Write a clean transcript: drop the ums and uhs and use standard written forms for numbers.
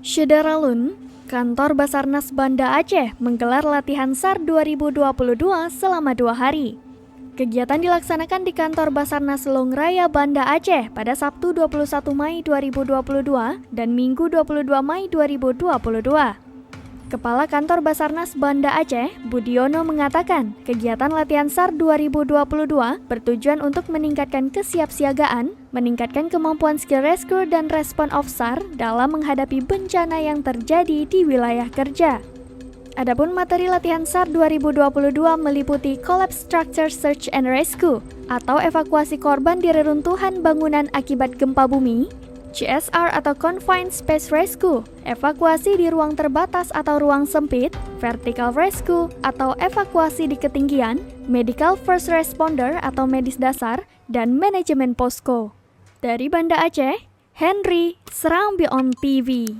Syederalun, kantor Basarnas Banda Aceh menggelar latihan SAR 2022 selama 2 hari. Kegiatan dilaksanakan di kantor Basarnas Long Raya Banda Aceh pada Sabtu 21 Mei 2022 dan Minggu 22 Mei 2022. Kepala Kantor Basarnas Banda Aceh, Budiono mengatakan, kegiatan latihan SAR 2022 bertujuan untuk meningkatkan kesiapsiagaan, meningkatkan kemampuan skill rescue dan respon of SAR dalam menghadapi bencana yang terjadi di wilayah kerja. Adapun materi latihan SAR 2022 meliputi Collapse Structure Search and Rescue atau evakuasi korban di reruntuhan bangunan akibat gempa bumi, CSR atau Confined Space Rescue, evakuasi di ruang terbatas atau ruang sempit, Vertical Rescue atau evakuasi di ketinggian, Medical First Responder atau medis dasar, dan manajemen posko. Dari Banda Aceh, Henry, Serambi On TV.